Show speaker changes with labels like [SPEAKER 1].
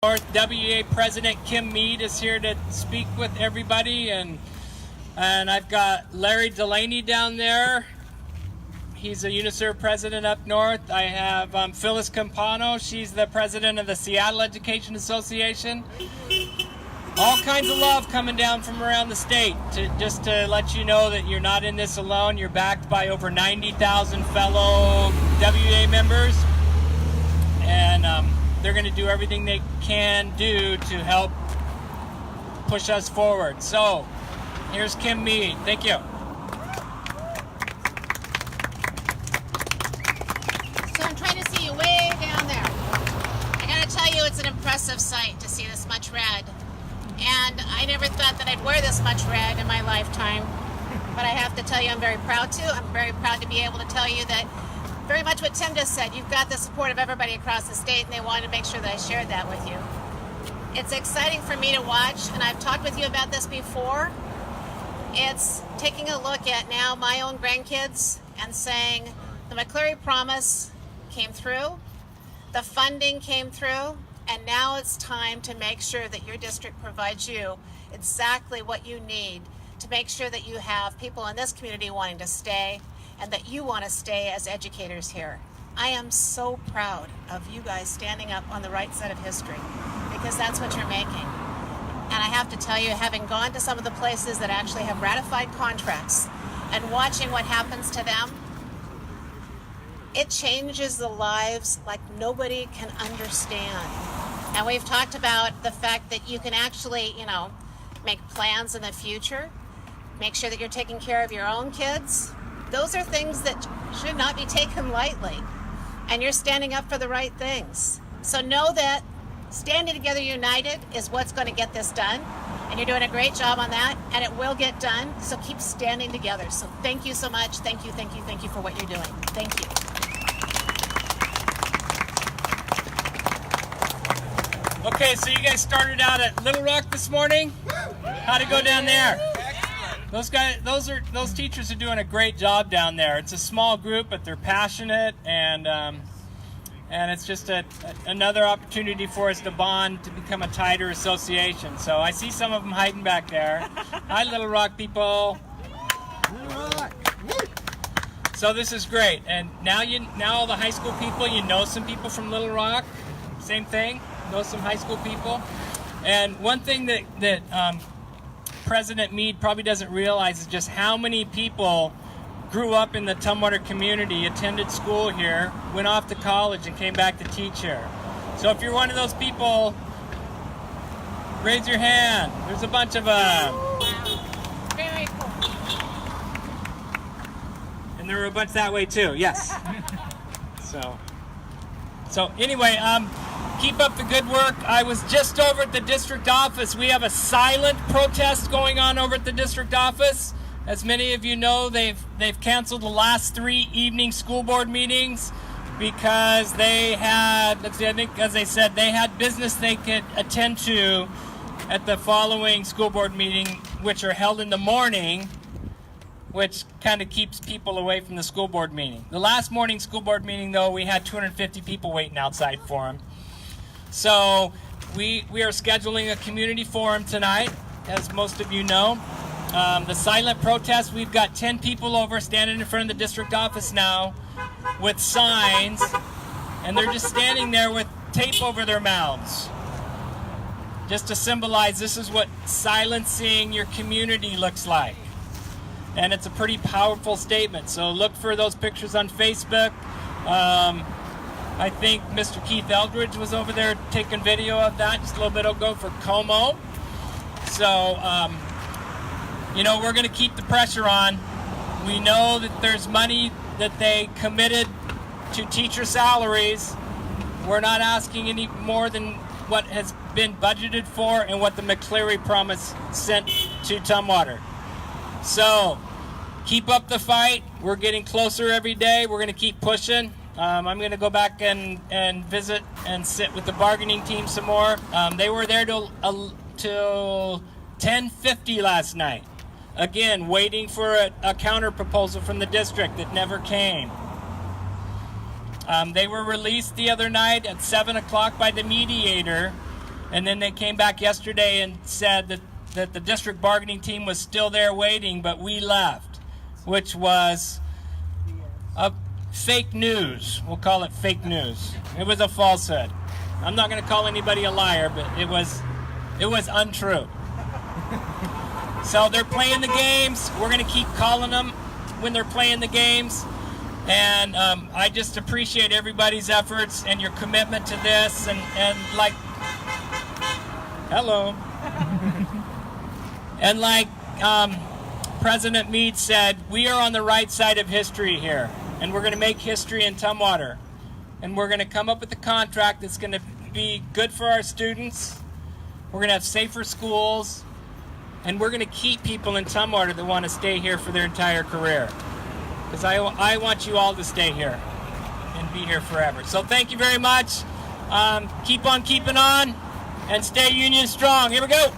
[SPEAKER 1] WEA President Kim Mead is here to speak with everybody, and I've got Larry Delaney down there. He's a UNICEF president up north. I have Phyllis Campano. She's the president of the Seattle Education Association. All kinds of love coming down from around the state just to let you know that you're not in this alone. You're backed by over 90,000 fellow WEA members, and they're going to do everything they can do to help push us forward. So here's Kim Mead. Thank you.
[SPEAKER 2] So I'm trying to see you way down there. I got to tell you, it's an impressive sight to see this much red. And I never thought that I'd wear this much red in my lifetime. But I have to tell you, I'm very proud to. I'm very proud to be able to tell you that very much what Tim just said. You've got the support of everybody across the state, and they wanted to make sure that I shared that with you. It's exciting for me to watch, and I've talked with you about this before. It's taking a look at now my own grandkids and saying the McCleary Promise came through, the funding came through, and now it's time to make sure that your district provides you exactly what you need to make sure that you have people in this community wanting to stay and that you want to stay as educators here. I am so proud of you guys standing up on the right side of history, because that's what you're making. And I have to tell you, having gone to some of the places that actually have ratified contracts and watching what happens to them, it changes the lives like nobody can understand. And we've talked about the fact that you can actually, make plans in the future, make sure that you're taking care of your own kids. Those are things that should not be taken lightly. And you're standing up for the right things. So know that standing together united is what's going to get this done. And you're doing a great job on that, and it will get done. So keep standing together. So thank you so much. Thank you for what you're doing. Thank you.
[SPEAKER 1] Okay, so you guys started out at Little Rock this morning. How'd it go down there? Those teachers are doing a great job down there. It's a small group, but they're passionate, and it's just another opportunity for us to bond, to become a tighter association. So I see some of them hiding back there. Hi, Little Rock people. So this is great, and now all the high school people, you know some people from Little Rock. Same thing. Know some high school people. And one thing that President Mead probably doesn't realize is just how many people grew up in the Tumwater community, attended school here, went off to college, and came back to teach here. So if you're one of those people, raise your hand. There's a bunch of
[SPEAKER 2] Very cool.
[SPEAKER 1] And there were a bunch that way too. Yes. So anyway, keep up the good work. I was just over at the district office. We have a silent protest going on over at the district office. As many of you know, they've canceled the last 3 evening school board meetings because they had, I think as they said, they had business they could attend to at the following school board meeting, which are held in the morning, which kind of keeps people away from the school board meeting. The last morning school board meeting, though, we had 250 people waiting outside for them. So we are scheduling a community forum tonight, as most of you know. The silent protest, we've got 10 people over standing in front of the district office now with signs, and they're just standing there with tape over their mouths, just to symbolize this is what silencing your community looks like. And it's a pretty powerful statement. So look for those pictures on Facebook. I think Mr. Keith Eldridge was over there taking video of that just a little bit ago for Como. So, we're going to keep the pressure on. We know that there's money that they committed to teacher salaries. We're not asking any more than what has been budgeted for and what the McCleary Promise sent to Tumwater. So, keep up the fight. We're getting closer every day. We're going to keep pushing. I'm going to go back and visit and sit with the bargaining team some more. They were there till 10:50 last night. Again, waiting for a counter proposal from the district that never came. They were released the other night at 7 o'clock by the mediator And then they came back yesterday and said that the district bargaining team was still there waiting, but we left, which was a fake news. We'll call it fake news. It was a falsehood. I'm not going to call anybody a liar, but it was untrue. So they're playing the games. We're going to keep calling them when they're playing the games. And I just appreciate everybody's efforts and your commitment to this. And like, hello. And like President Mead said, we are on the right side of history here. And we're going to make history in Tumwater. And we're going to come up with a contract that's going to be good for our students. We're going to have safer schools. And we're going to keep people in Tumwater that want to stay here for their entire career. Because I want you all to stay here and be here forever. So thank you very much. Keep on keeping on and stay union strong. Here we go.